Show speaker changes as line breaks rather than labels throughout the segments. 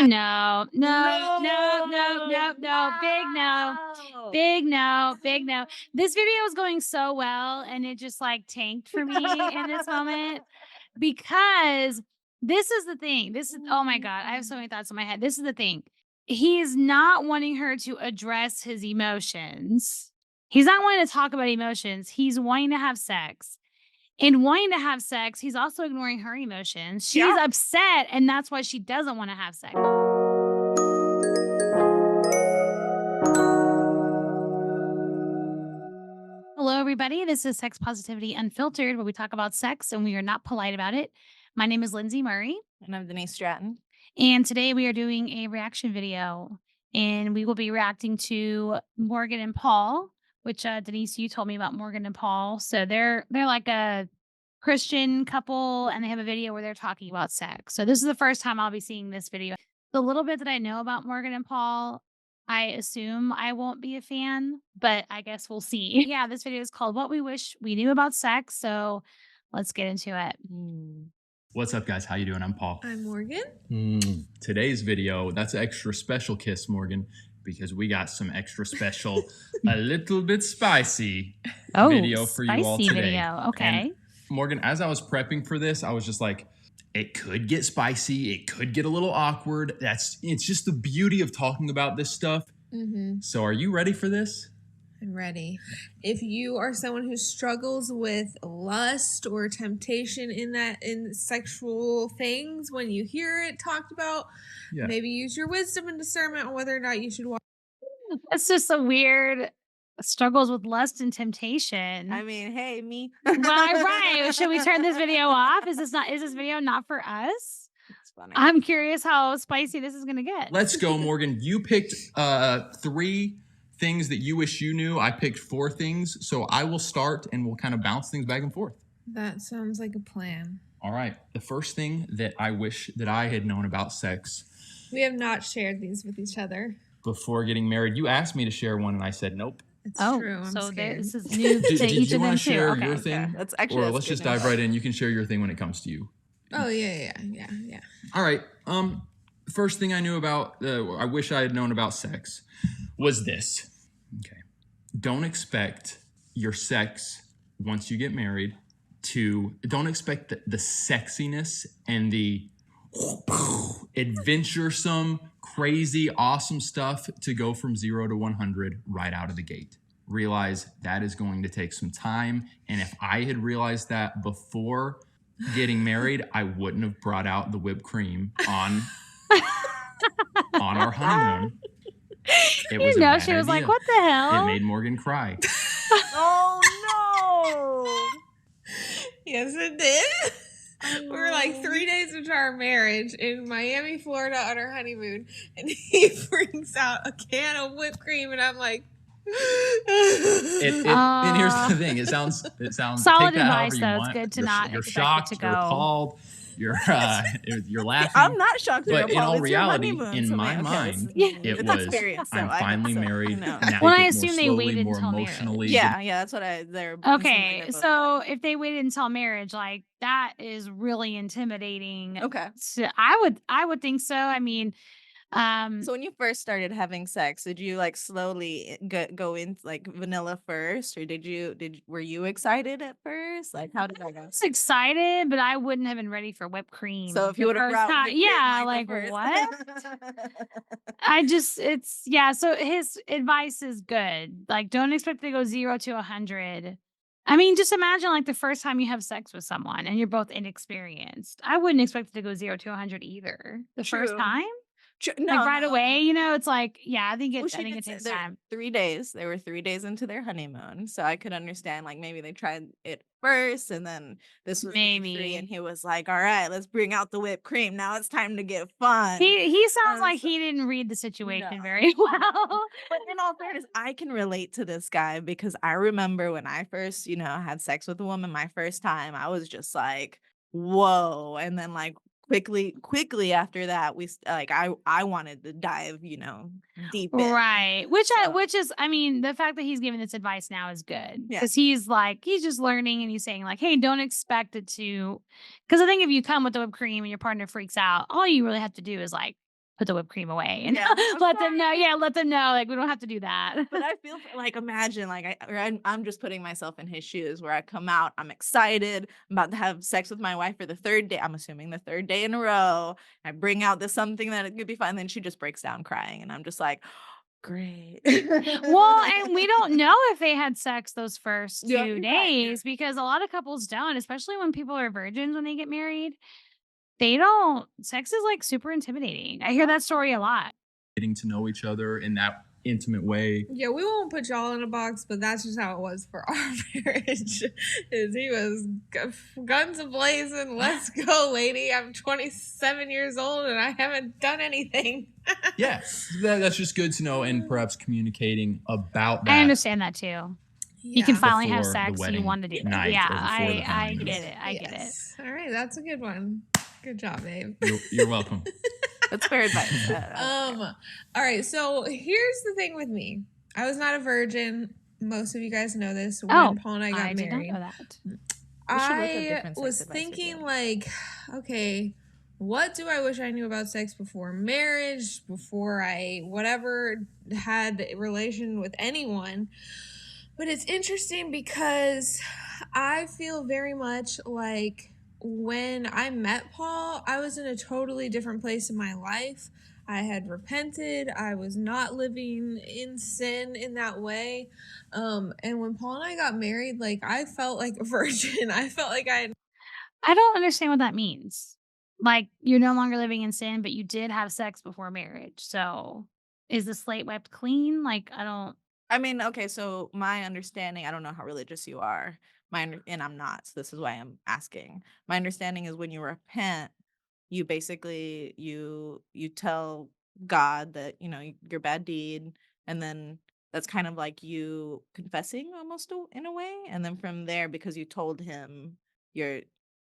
No, no, no, no, no, no, big no. Big no, big no. This video was going so well and it just like tanked for me in this moment because this is the thing. This is, oh my God, I have so many thoughts in my head. This is the thing. He's not wanting her to address his emotions. He's not wanting to talk about emotions. He's wanting to have sex. In wanting to have sex, he's also ignoring her emotions. She's upset, and that's why she doesn't want to have sex. Hello, everybody. This is Sex Positivity Unfiltered, where we talk about sex and we are not polite about it. My name is Lindsay Murray.
And I'm Denise Stratton.
And today we are doing a reaction video. And we will be reacting to Morgan and Paul, which Denise, you told me about Morgan and Paul. So they're like a Christian couple, and they have a video where they're talking about sex. So this is the first time I'll be seeing this video. The little bit that I know about Morgan and Paul, I assume I won't be a fan, but I guess we'll see. Yeah, this video is called What We Wish We Knew About Sex. So let's get into it.
What's up, guys? How you doing? I'm Paul.
I'm Morgan.
Today's video, that's an extra special kiss, Morgan, because we got some extra special, a little bit spicy video for you all today.
Video. Okay.
And Morgan, as I was prepping for this, I was just like, it could get spicy. It could get a little awkward. It's just the beauty of talking about this stuff. So are you ready for this?
I'm ready. If you are someone who struggles with lust or temptation in sexual things, when you hear it talked about, maybe use your wisdom and discernment on whether or not you should watch.
It's just a weird struggles with lust and temptation.
I mean, hey, me.
Well, right. Should we turn this video off? Is this video not for us?
It's funny.
I'm curious how spicy this is gonna get.
Let's go, Morgan. You picked 3 things that you wish you knew. I picked 4 things. So I will start and we'll kind of bounce things back and forth.
That sounds like a plan.
All right. The first thing that I wish that I had known about sex.
We have not shared these with each other
Before getting married. You asked me to share one and I said nope.
It's true. I'm
so
scared.
this is new to
Did
each
you
of
want
them
to share
too.
your
Okay.
thing?
That's actually,
let's just dive right in. You can share your thing when it comes to you.
Oh, yeah.
All right. First thing I knew about, I wish I had known about sex was this. Okay. Don't expect your sex once you get married don't expect the sexiness and the adventuresome, crazy, awesome stuff to go from 0 to 100 right out of the gate. Realize that is going to take some time. And if I had realized that before getting married, I wouldn't have brought out the whipped cream on our honeymoon. It was
she was like, what the hell?
It made Morgan cry.
Oh, no.
Yes, it did. We were like 3 days into our marriage in Miami, Florida on our honeymoon, and he brings out a can of whipped cream, and I'm like,
and here's the thing: it sounds
solid
take that
advice.
however you
Though
want.
it's good to
You're,
not
you're
expect
shocked.
it to go.
You're appalled. You're laughing.
I'm not shocked.
But in all reality, in my mind, it was I'm finally married. Now
well,
I
I assume they waited
more
until
emotionally.
marriage. Yeah, that's what they're
okay. So if they waited until marriage, like that is really intimidating.
Okay.
So I would think so. I mean,
so when you first started having sex, did you like slowly go in like vanilla first, or were you excited at first? Like, how did that go?
I was excited, but I wouldn't have been ready for whipped cream.
So if you would have
like what? So his advice is good. Like, don't expect to go 0 to 100. I mean, just imagine like the first time you have sex with someone and you're both inexperienced. I wouldn't expect it to go 0 to 100 either. The first time.
No,
like right away, it's like, I think it takes time.
3 days. They were 3 days into their honeymoon, so I could understand like maybe they tried it first, and then this was
maybe
3, and he was like, "All right, let's bring out the whipped cream. Now it's time to get fun."
He sounds like he didn't read the situation very well.
But in all fairness, I can relate to this guy because I remember when I first, had sex with a woman my first time, I was just like, "Whoa!" And then like quickly after that, I wanted to dive, deep in.
Right. Which is, I mean, the fact that he's giving this advice now is good because he's just learning, and he's saying like, hey, don't expect it to, because I think if you come with the whipped cream and your partner freaks out, all you really have to do is like put the whipped cream away and
Yeah, I'm
let them know.
sorry.
Yeah, let them know. Like we don't have to do that.
But I feel like imagine like I'm just putting myself in his shoes where I come out, I'm excited, I'm about to have sex with my wife for the third day. I'm assuming the third day in a row. I bring out this something that it could be fun, then she just breaks down crying, and I'm just like, great.
Well, and we don't know if they had sex those first
Yeah,
2
you're right,
days because a lot of couples don't, especially when people are virgins when they get married. They don't. Sex is like super intimidating. I hear that story a lot.
Getting to know each other in that intimate way.
Yeah, we won't put y'all in a box, but that's just how it was for our marriage. Is he was guns a-blazing, let's go, lady. I'm 27 years old and I haven't done anything.
Yeah, that's just good to know, and perhaps communicating about that.
I understand that too. You can finally have
Before the
sex. You
wedding
want to do that.
night
Yeah,
or before the
I
honeymoon.
get it. I get it.
Yes. All right, that's a good one. Good job, babe.
You're welcome.
That's fair advice.
All right, so here's the thing with me. I was not a virgin. Most of you guys know this. When Paul and I got
did not
married,
know that.
I
different sex
was
advice
thinking
again.
like, okay, what do I wish I knew about sex before marriage, before I whatever had a relation with anyone? But it's interesting because I feel very much like when I met Paul, I was in a totally different place in my life. I had repented. I was not living in sin in that way. And when Paul and I got married, like I felt like a virgin. I felt like I
don't understand what that means. Like you're no longer living in sin, but you did have sex before marriage. So is the slate wiped clean? Like I don't.
I mean, okay, so my understanding, I don't know how religious you are. And I'm not, so this is why I'm asking. My understanding is when you repent, you basically you tell God that, your bad deed, and then that's kind of like you confessing almost in a way, and then from there, because you told him, you're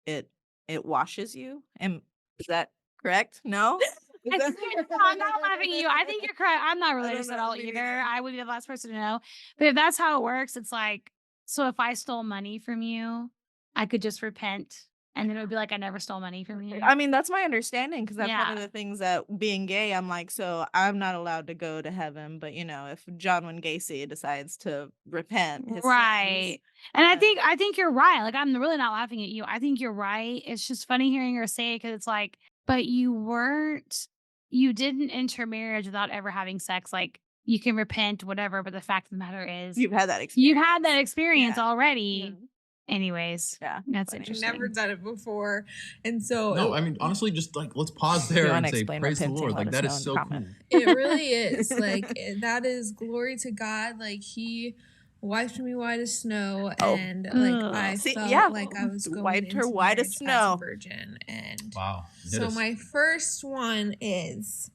it it washes you. And is that correct? No? Is
I
that-
think- I'm not laughing at you. I think you're correct. I'm not
don't
religious at
know,
all
me
either.
neither.
I would be the last person to know. But if that's how it works, it's like, so if I stole money from you, I could just repent and then it would be like I never stole money from you.
I mean, that's my understanding, because that's one
Yeah.
of the things that being gay, I'm like, so I'm not allowed to go to heaven, but if John Wayne Gacy decides to repent his
Right.
sins,
And I
uh,
think you're right. Like I'm really not laughing at you. I think you're right. It's just funny hearing her say it because it's like, but you didn't enter marriage without ever having sex. Like you can repent, whatever, but the fact of the matter is
you've had that experience.
you've had that experience
Yeah.
already.
Mhm.
Anyways,
Yeah,
that's
funny.
interesting.
never done it before. And so
No, I mean, honestly, just like let's pause there
you
and
wanna
say,
explain
praise the
repenting,
Lord.
let
Like
us
that
know
is
in
so
comment.
cool.
it really is like that is glory to God. Like he wiped me white as snow,
Oh.
and like I
See,
felt
yeah,
like I was going
wiped her
into
white as
marriage
snow.
a virgin. And
Wow. Hit
so
us.
my first one is,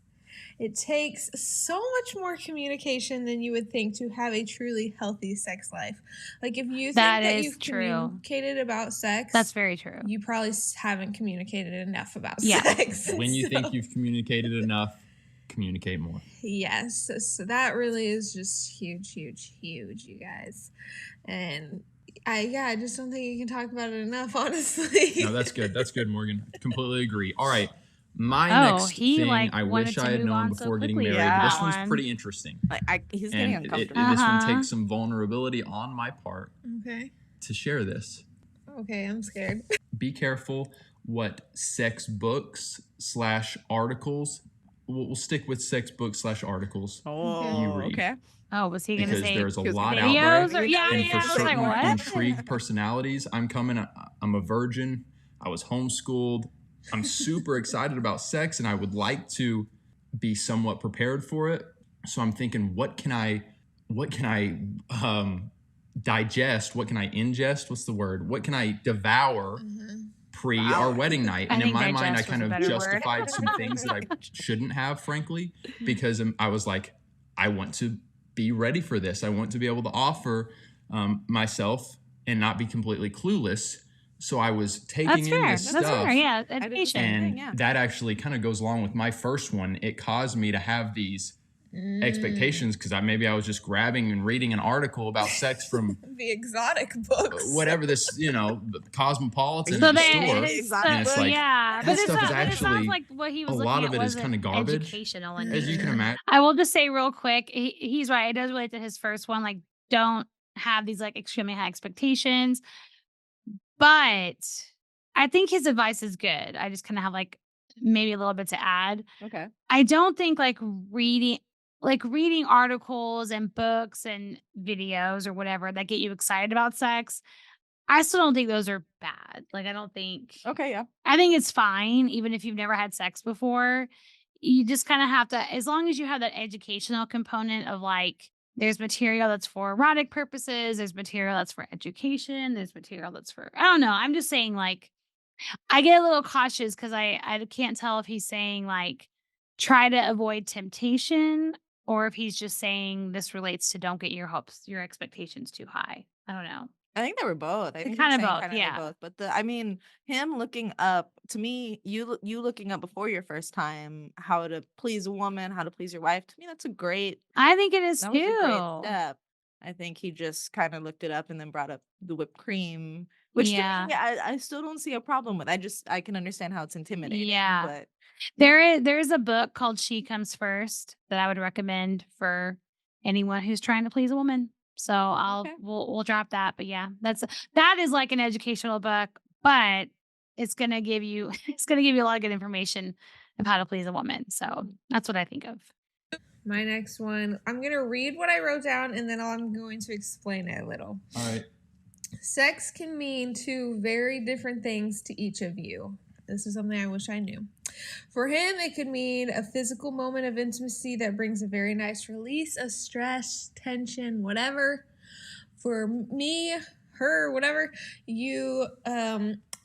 it takes so much more communication than you would think to have a truly healthy sex life. Like if you think
That
that
is
you've
true.
communicated about sex,
That's very true.
you probably haven't communicated enough about
Yeah.
sex.
When you
So-
think you've communicated enough, communicate more.
Yes, so that really is just huge, you guys. And I just don't think you can talk about it enough, honestly.
No, that's good. That's good, Morgan. Completely agree. All right. My
Oh,
next
he,
thing
like,
I
wanted
wish
to
I had
move
known
on so
before getting
quickly
married.
with
This
that
one's
one.
pretty interesting.
Like he's getting
And
uncomfortable.
this one
Uh-huh.
takes some vulnerability on my part
Okay.
to share this.
Okay, I'm scared.
Be careful what sex books / articles. We'll stick with sex books / articles.
Oh,
You read.
okay.
Oh, was he going to
Because
say
there's a
Because
lot out
videos
there.
or yeah?
And
Yeah,
for
I was like,
certain
what?
intrigued personalities, I'm a virgin. I was homeschooled. I'm super excited about sex, and I would like to be somewhat prepared for it. So I'm thinking, what can I digest? What can I ingest? What's the word? What can I devour pre our wedding night?
I
And in
think
my mind, I
digest was
kind
a
of
better word.
justified some things that I shouldn't have, frankly, because I was like, I want to be ready for this. I want to be able to offer myself and not be completely clueless. So I was taking
That's
in
fair.
this
That's
stuff.
fair. Yeah,
did the
education.
same
And
thing, yeah.
that actually kind of goes along with my first one. It caused me to have these expectations, because maybe I was just grabbing and reading an article about sex from
The exotic books.
whatever this, Cosmopolitan
So
at the
they-
store. And it's like,
yeah,
that
but,
stuff is
but it sounds
actually,
like what he
a
was looking
lot
at
of it is
wasn't
kind of garbage,
educational in
as you can
nature.
imagine.
I will just say real quick, he's right. It does relate to his first one. Like, don't have these like extremely high expectations. But I think his advice is good. I just kind of have like maybe a little bit to add.
Okay.
I don't think reading articles and books and videos or whatever that get you excited about sex, I still don't think those are bad. Like, I don't think.
Okay. Yeah.
I think it's fine, even if you've never had sex before. You just kind of have to, as long as you have that educational component of like, there's material that's for erotic purposes, there's material that's for education, there's material that's for, I don't know. I'm just saying, like, I get a little cautious because I can't tell if he's saying like, try to avoid temptation, or if he's just saying this relates to don't get your expectations too high. I don't know.
I think they were both. I think
kind
he
of
was saying
both,
kinda
yeah.
both. But him looking up, to me, you looking up before your first time how to please a woman, how to please your wife. To me, that's a great.
I think it is
That was a great
too.
step. I think he just kind of looked it up and then brought up the whipped cream, which to
Yeah.
me, I still don't see a problem with. I can understand how it's intimidating.
Yeah.
But
There's a book called She Comes First that I would recommend for anyone who's trying to please a woman. So
Okay.
we'll drop that. But yeah, that is like an educational book, but it's gonna give you a lot of good information of how to please a woman. So that's what I think of.
My next one, I'm going to read what I wrote down and then I'm going to explain it a little.
All right.
Sex can mean two very different things to each of you. This is something I wish I knew. For him, it could mean a physical moment of intimacy that brings a very nice release of stress, tension, whatever. For me, her, whatever,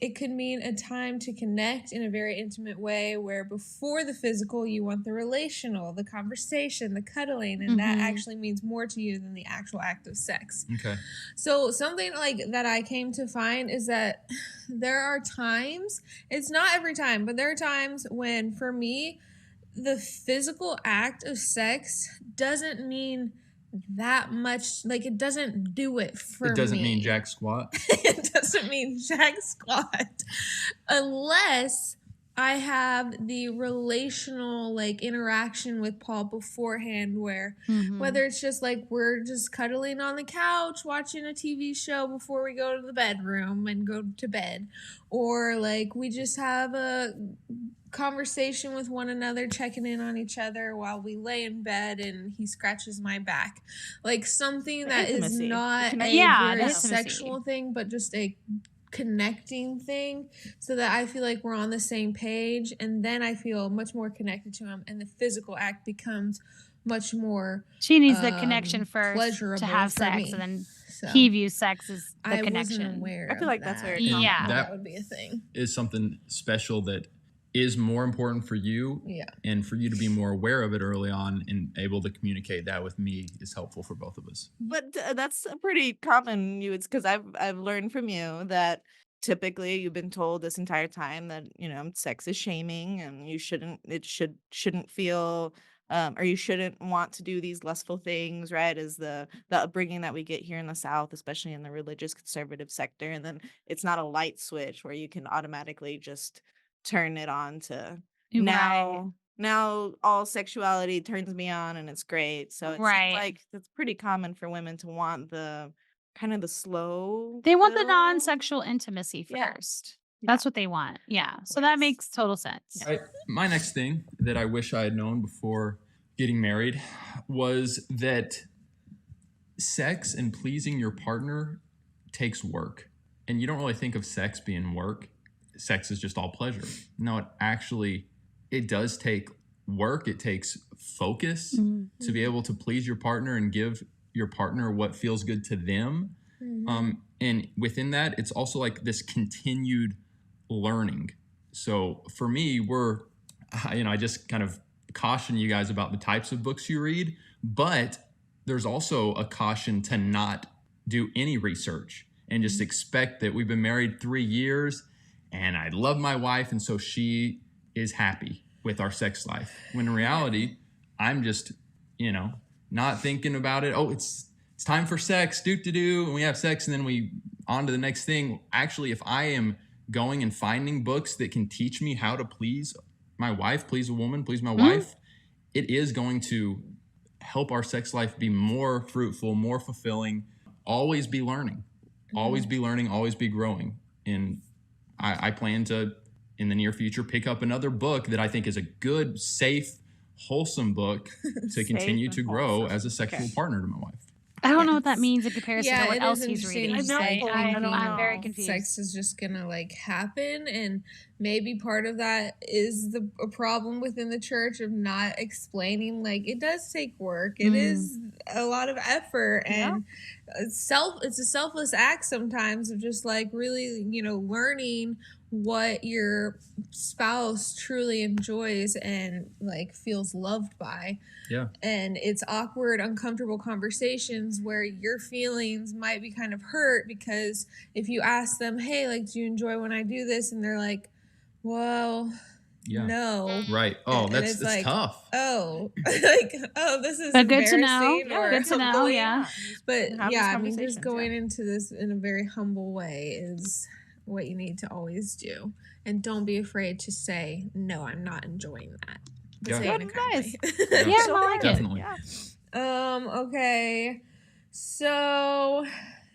it could mean a time to connect in a very intimate way where before the physical, you want the relational, the conversation, the cuddling, and that actually means more to you than the actual act of sex.
Okay.
So something like that I came to find is that there are times, it's not every time, but there are times when, for me, the physical act of sex doesn't mean that much. Like, it doesn't do it for me.
It doesn't mean jack squat.
It doesn't mean jack squat unless I have the relational like interaction with Paul beforehand, where whether it's just like we're just cuddling on the couch watching a TV show before we go to the bedroom and go to bed, or like we just have a conversation with one another, checking in on each other while we lay in bed and he scratches my back, like something that is
Intimacy.
not a very
that's
sexual thing, but just a connecting thing, so that I feel like we're on the same page, and then I feel much more connected to him, and the physical act becomes much more
She needs the connection first
pleasurable
to have
for
sex,
me.
and then
So
he views sex as the
I
connection.
wasn't aware.
I feel like that's very
common. Yeah.
that would be a thing.
Is something special that is more important for you, and for you to be more aware of it early on and able to communicate that with me is helpful for both of us.
But that's a pretty common because I've learned from you that typically you've been told this entire time that sex is shaming and you shouldn't feel or you shouldn't want to do these lustful things, right? Is the upbringing that we get here in the South, especially in the religious conservative sector. And then it's not a light switch where you can automatically just turn it on to now all sexuality turns me on and it's great. So it seems like it's pretty common for women to want the kind of the slow.
They want the
build.
non-sexual intimacy first. That's what they want. Yeah. So that makes total sense.
My next thing that I wish I had known before getting married was that sex and pleasing your partner takes work. And you don't really think of sex being work. Sex is just all pleasure. No, it does take work. It takes focus to be able to please your partner and give your partner what feels good to them. And within that, it's also like this continued learning. So for me, I just kind of caution you guys about the types of books you read, but there's also a caution to not do any research and just expect that we've been married 3 years and I love my wife, and so she is happy with our sex life. When in reality, I'm just you know, not thinking about it. Oh, it's time for sex, and we have sex, and then we on to the next thing. Actually, if I am going and finding books that can teach me how to please my wife, please a woman, please my wife, it is going to help our sex life be more fruitful, more fulfilling, always be learning, always be growing. And I plan to, in the near future, pick up another book that I think is a good, safe, wholesome book to continue to grow as a sexual partner to my wife.
I don't know what that means in comparison to
Yeah,
what
it
else
is
he's
interesting
reading.
to say
I'm very
thinking
confused.
sex is just gonna like happen, and maybe part of that is a problem within the church of not explaining like it does take work. It is a lot of effort, and it's a selfless act sometimes of just like really, you know, learning what your spouse truly enjoys and like feels loved by.
Yeah.
And it's awkward, uncomfortable conversations where your feelings might be kind of hurt because if you ask them, hey, like, do you enjoy when I do this? And they're like, well, no.
Right. Oh,
And
that's
it's like,
tough.
Oh, like, oh, this is
But good to know.
embarrassing.
Yeah, good to know. Yeah.
But
Have
yeah,
these
I mean, just
conversations,
going into this in a very humble way is what you need to always do. And don't be afraid to say, no, I'm not enjoying that. But
Yeah.
say it in a kind
Nice.
way.
Yeah, I like it.
Definitely.
Okay. So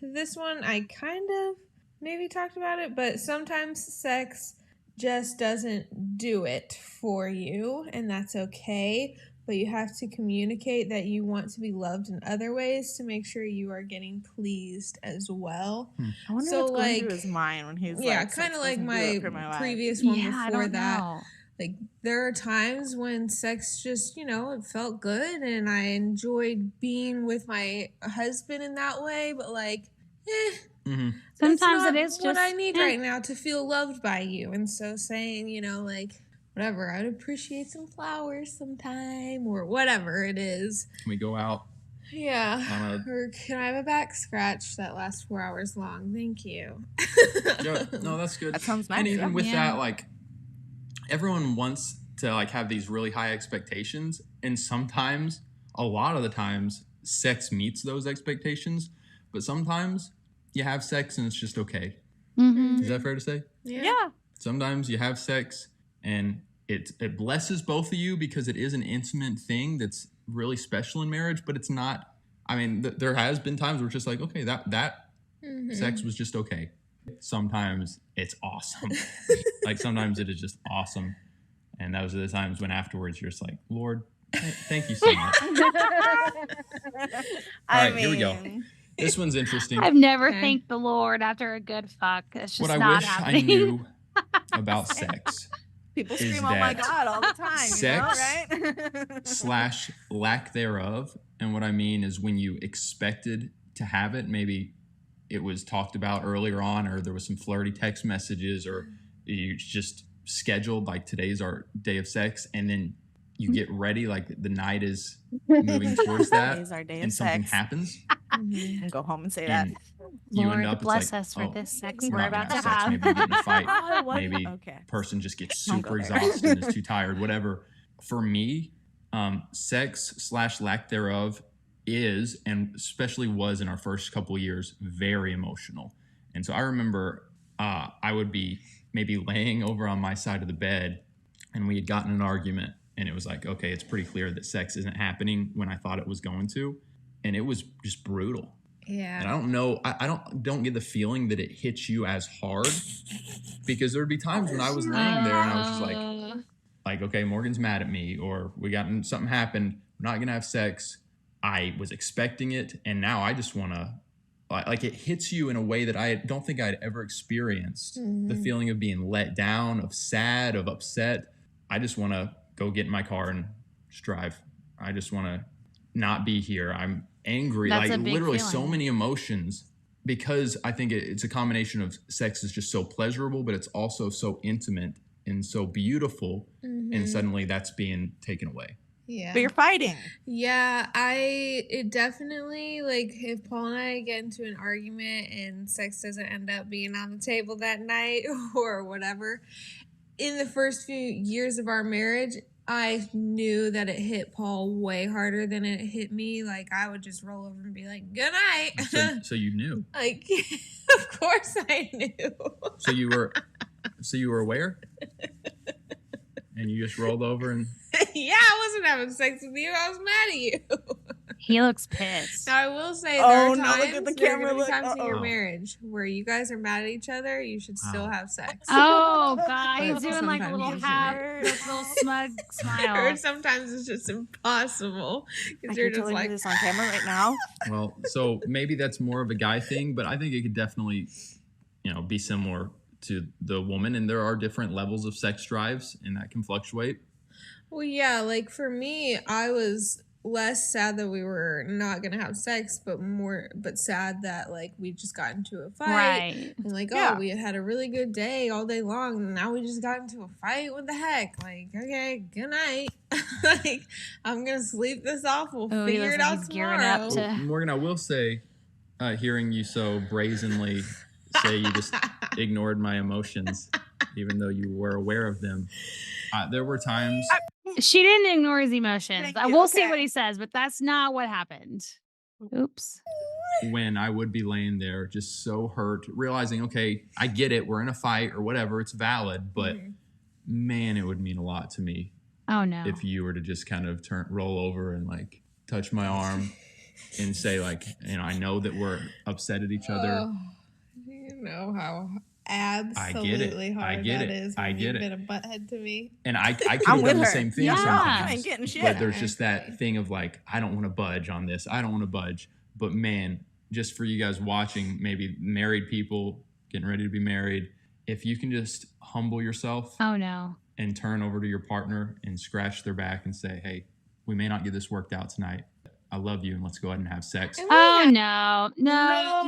this one I kind of maybe talked about it, but sometimes sex just doesn't do it for you, and that's okay. But you have to communicate that you want to be loved in other ways to make sure you are getting pleased as well.
I wonder
So,
what's going
like,
through his mind when he's
yeah,
like,
kind of
"Sex
like
doesn't do it for my wife."
previous one
Yeah, I
before
don't
that.
know.
Like, there are times when sex just, you know, it felt good and I enjoyed being with my husband in that way, but like,
Mm-hmm.
Sometimes
that's not
it is
what
just
I need right now to feel loved by you. And so saying, you know, like, whatever, I'd appreciate some flowers sometime or whatever it is.
Can we go out?
Yeah. Or can I have a back scratch that lasts 4 hours long? Thank you.
Yeah, no, that's good.
That sounds nice.
And even with
Yeah.
that, like, everyone wants to like have these really high expectations, and sometimes, a lot of the times, sex meets those expectations. But sometimes you have sex and it's just okay.
Mm-hmm.
Is that fair to say?
Yeah.
Sometimes you have sex and it blesses both of you because it is an intimate thing that's really special in marriage, but it's not. I mean, there has been times where it's just like, okay, that sex was just okay. Sometimes it's awesome. Like sometimes it is just awesome. And those are the times when afterwards you're just like, Lord, thank you so much. All right, here we go. This one's interesting.
I've never thanked the Lord after a good fuck. It's just
What I
not
wish
happening.
I knew about sex
People
is
scream, "Oh my
that
God," all the time.
sex
you know, right?
/ lack thereof. And what I mean is when you expected to have it, maybe it was talked about earlier on, or there was some flirty text messages, or you just scheduled like today's our day of sex, and then you get ready, like the night is moving towards that,
Today's our day
and
of
something
sex.
happens,
And go home and say that.
and you
Lord,
end up
bless
it's like,
us for
oh,
this sex
we're
we're
not gonna
about to
have sex.
have.
Maybe you get in a fight.
Oh, what?
Maybe
Okay.
person just gets
Don't go
super
there.
exhausted and is too tired, whatever. For me, sex / lack thereof is, and especially was in our first couple years, very emotional. And so I remember I would be maybe laying over on my side of the bed, and we had gotten in an argument, and it was like, okay, it's pretty clear that sex isn't happening when I thought it was going to, and it was just brutal.
Yeah.
And I don't know, I don't get the feeling that it hits you as hard, because there'd be times when I was laying there and I was just like, okay, Morgan's mad at me, or something happened, we're not gonna have sex. I was expecting it, and now I just want to, like, it hits you in a way that I don't think I'd ever experienced. The feeling of being let down, of sad, of upset. I just want to go get in my car and just drive. I just want to not be here. I'm angry.
That's
like
a big
literally so
feeling.
many emotions, because I think it's a combination of sex is just so pleasurable, but it's also so intimate and so beautiful. And suddenly that's being taken away.
Yeah.
But you're fighting.
Yeah, it definitely, like, if Paul and I get into an argument and sex doesn't end up being on the table that night or whatever, in the first few years of our marriage, I knew that it hit Paul way harder than it hit me, like I would just roll over and be like, "Good night."
So you knew.
Like, of course I knew.
So you were aware? And you just rolled over and
Yeah, I wasn't having sex with you. I was mad at you.
He looks pissed.
Now I will say
Oh,
there are
no,
times,
look at the
there are
camera,
gonna be
look,
times in your
uh-oh.
marriage where you guys are mad at each other. You should still
Wow.
have sex.
Oh God,
But
he's doing like a
sometimes
little
you
half,
shouldn't.
like little smug
Or
smile.
sometimes it's just impossible
Like,
because
you're
you're just
telling me
like,
this on camera right now?
well, so maybe that's more of a guy thing, but I think it could definitely, be similar to the woman. And there are different levels of sex drives, and that can fluctuate.
well, yeah, like for me, I was less sad that we were not gonna have sex, but sad that like we just got into a fight.
Right.
And like,
Yeah.
oh, we had a really good day all day long, and now we just got into a fight. What the heck? Like, okay, good night. Like, I'm gonna sleep this off. We'll
Oh, he
figure
looks
it
like
out
he's gearing up
tomorrow.
to-
Morgan, I will say, hearing you so brazenly say you just ignored my emotions, even though you were aware of them. There were times.
She didn't ignore his emotions.
Thank
I
you,
will see
okay.
what he says, but that's not what happened. Oops.
When I would be laying there just so hurt, realizing, okay, I get it, we're in a fight or whatever, it's valid, but man, it would mean a lot to me
Oh no.
if you were to just kind of roll over and like touch my arm and say like, I know that we're upset at each other.
Oh, you know how absolutely hard
get
that
it.
is
I
when
get
you've
it.
been a butthead to me.
And I could
I'm
have
with
done the
her.
same thing
Yeah.
You
sometimes.
ain't getting shit.
But there's just
Exactly.
that thing of like, I don't want to budge on this. I don't want to budge. But man, just for you guys watching, maybe married people getting ready to be married, if you can just humble yourself
Oh no.
and turn over to your partner and scratch their back and say, hey, we may not get this worked out tonight. I love you and let's go ahead and have sex.
And we
Oh
had-
no. No.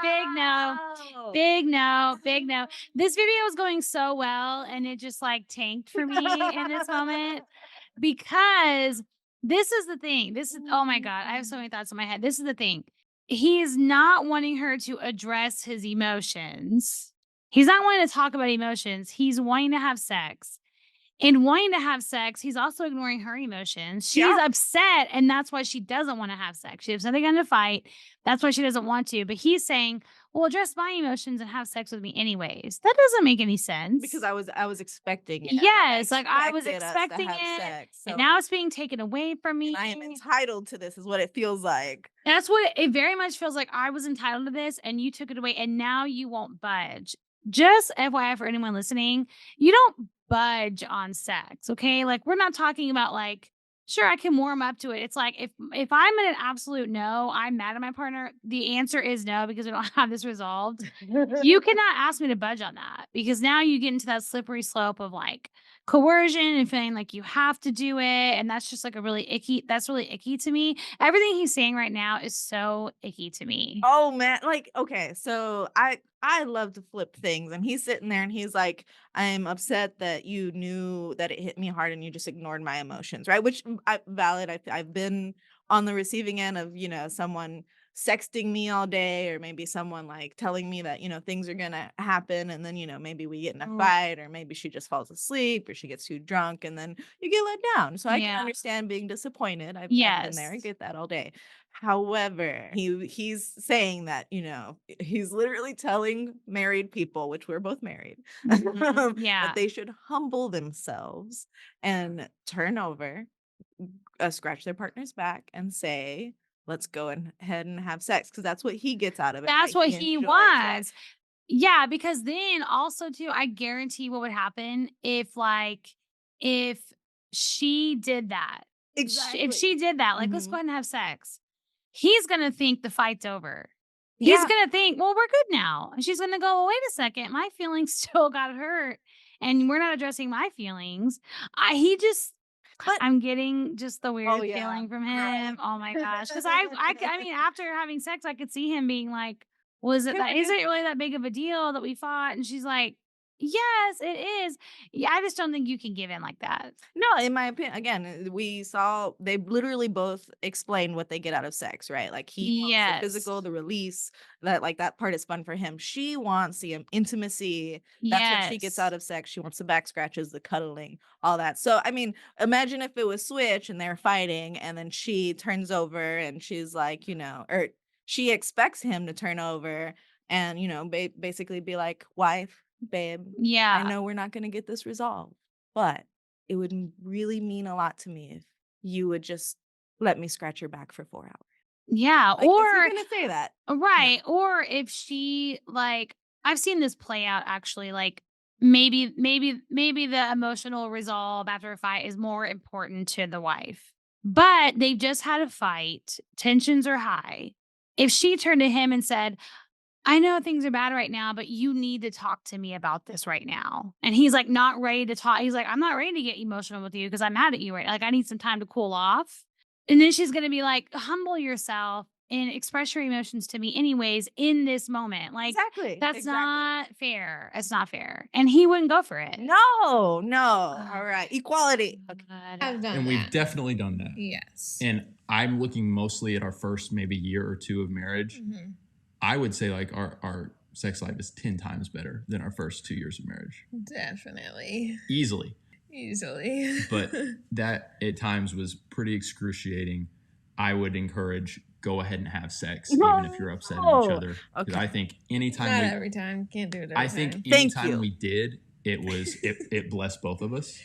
Big no. Big no. Big no. This video is going so well and it just like tanked for me in this moment because this is the thing. This is, oh my God, I have so many thoughts in my head. This is the thing. He's not wanting her to address his emotions. He's not wanting to talk about emotions. He's wanting to have sex. In wanting to have sex, he's also ignoring her emotions. She's
Yeah.
upset, and that's why she doesn't want to have sex. She has nothing in a fight. That's why she doesn't want to. But he's saying, well, address my emotions and have sex with me anyways. That doesn't make any sense.
Because I was expecting it.
Yes, like, I was
expected us to
expecting
have
it,
sex, so
and now it's being taken away from me.
I am entitled to this, is what it feels like.
That's what it very much feels like. I was entitled to this and you took it away and now you won't budge. Just FYI for anyone listening, you don't budge on sex, okay? Like, we're not talking about like, sure, I can warm up to it. It's like if I'm in an absolute no, I'm mad at my partner, the answer is no because we don't have this resolved. You cannot ask me to budge on that because now you get into that slippery slope of like coercion and feeling like you have to do it. And that's just like really icky to me. Everything he's saying right now is so icky to me.
Oh man, like, okay, so I love to flip things, and he's sitting there and he's like, I'm upset that you knew that it hit me hard and you just ignored my emotions, right? Which valid. I've been on the receiving end of, someone sexting me all day, or maybe someone like telling me that, things are gonna happen, and then, maybe we get in a
Mm.
fight, or maybe she just falls asleep, or she gets too drunk, and then you get let down. So I can
Yeah.
understand being disappointed. I've been there. I
Yes.
get that all day. However, he's saying that, he's literally telling married people, which we're both married,
Mhm. Yeah.
that they should humble themselves and turn over, scratch their partner's back, and say, let's go ahead and have sex, because that's what he gets out of it.
That's
right?
what he
enjoys it.
wants. Yeah, because then also too, I guarantee what would happen if she did that.
Exactly.
If she did that, like, let's go
Mhm.
ahead and have sex. He's gonna think the fight's over.
Yeah.
He's gonna think, well, we're good now. And she's gonna go, well, wait a second, my feelings still got hurt, and we're not addressing my feelings.
But-
I'm getting just the weird
yeah.
feeling from
Girl.
him. Oh my gosh, because I mean, after having sex, I could see him being like, "Was it
Can
that?
we
Is
just-
it really that big of a deal that we fought?" And she's like, Yes, it is. Yeah, I just don't think you can give in like that.
No, in my opinion, again, we saw they literally both explain what they get out of sex, right? Like he wants the
Yes.
physical, the release, that like that part is fun for him. She wants the intimacy. That's what she gets out
Yes.
of sex. She wants the back scratches, the cuddling, all that. So, I mean, imagine if it was switch and they're fighting and then she turns over and she's like, or she expects him to turn over and, basically be like, wife, babe, I
Yeah.
know we're not going to get this resolved, but it would really mean a lot to me if you would just let me scratch your back for 4 hours.
Yeah.
Like, if you're
Or
gonna say that, no.
right. Or if she like I've seen this play out actually, like maybe the emotional resolve after a fight is more important to the wife. But they've just had a fight. Tensions are high. If she turned to him and said, I know things are bad right now, but you need to talk to me about this right now. And he's like, not ready to talk. He's like, I'm not ready to get emotional with you because I'm mad at you right. Like, I need some time to cool off. And then she's going to be like, humble yourself and express your emotions to me, anyways, in this moment. Like,
Exactly.
that's
Exactly.
not fair. It's not fair. And he wouldn't go for it.
No, no.
Oh,
All right. Equality. Okay.
God.
I've done
And we've
that.
definitely done that.
Yes.
And I'm looking mostly at our first maybe year or two of marriage.
Mhm.
I would say like our sex life is 10 times better than our first 2 years of marriage.
Definitely.
Easily.
Easily.
But that at times was pretty excruciating. I would encourage go ahead and have sex even if you're upset at each
No.
other. Because
Okay.
I think anytime
Not
we
every time. Can't do it every
I
time.
think
Thank
anytime
you.
we did, it blessed both of us.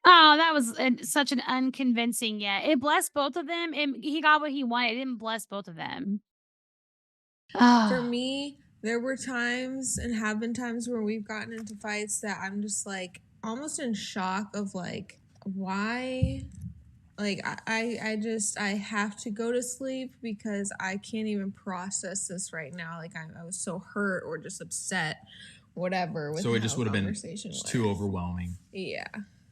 Oh, that was such an unconvincing yet. It blessed both of them. And he got what he wanted. It didn't bless both of them.
For me, there were times and have been times where we've gotten into fights that I'm just like almost in shock of like, why? Like I have to go to sleep because I can't even process this right now. Like I was so hurt or just upset, whatever. With
So it
how
just would have been
conversation
just
went.
too overwhelming.
Yeah.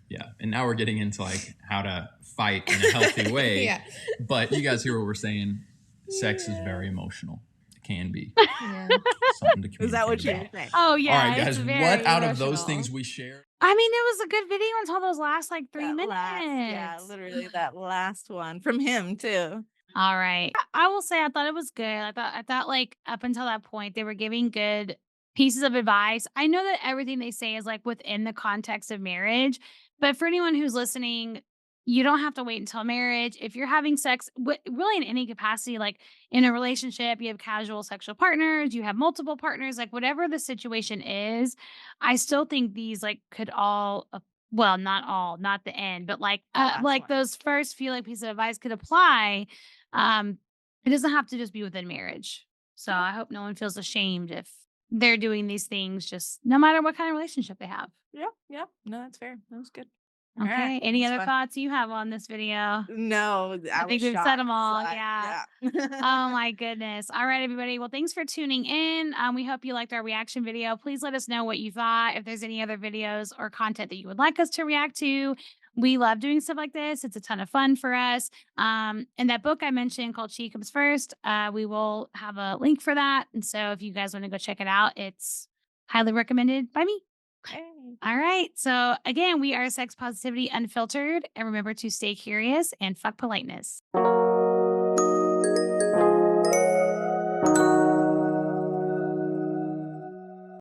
Yeah. And now we're getting into like how to fight in a healthy way.
Yeah.
But you guys hear what we're saying. Sex is very emotional. It can be.
Yeah.
Something to communicate
Is that what you're
about.
saying?
Oh yeah.
All right,
it's
guys.
very
What out of those
emotional.
things we shared?
I mean, it was a good video until those last like 3
That
minutes.
last, literally that last one from him too.
All right. I will say I thought it was good. I thought like up until that point they were giving good pieces of advice. I know that everything they say is like within the context of marriage, but for anyone who's listening, you don't have to wait until marriage. If you're having sex really in any capacity, like in a relationship, you have casual sexual partners, you have multiple partners, like whatever the situation is, I still think these like could all well, not all, not the end, but like
Last
like
one.
those first few like pieces of advice could apply. It doesn't have to just be within marriage. So I hope no one feels ashamed if they're doing these things, just no matter what kind of relationship they have.
Yeah. No, that's fair. That was good. All
Okay.
right,
Any
that's
other
fun.
thoughts you have on this video?
No, I
think
was
we've said
shocked.
'em all,
So
yeah.
yeah.
Oh my goodness. All right, everybody. Well, thanks for tuning in. We hope you liked our reaction video. Please let us know what you thought. If there's any other videos or content that you would like us to react to, we love doing stuff like this. It's a ton of fun for us. And that book I mentioned called She Comes First, we will have a link for that. And so if you guys want to go check it out, it's highly recommended by me.
Hey.
All right. So again, we are Sex Positivity Unfiltered. And remember to stay curious and fuck politeness.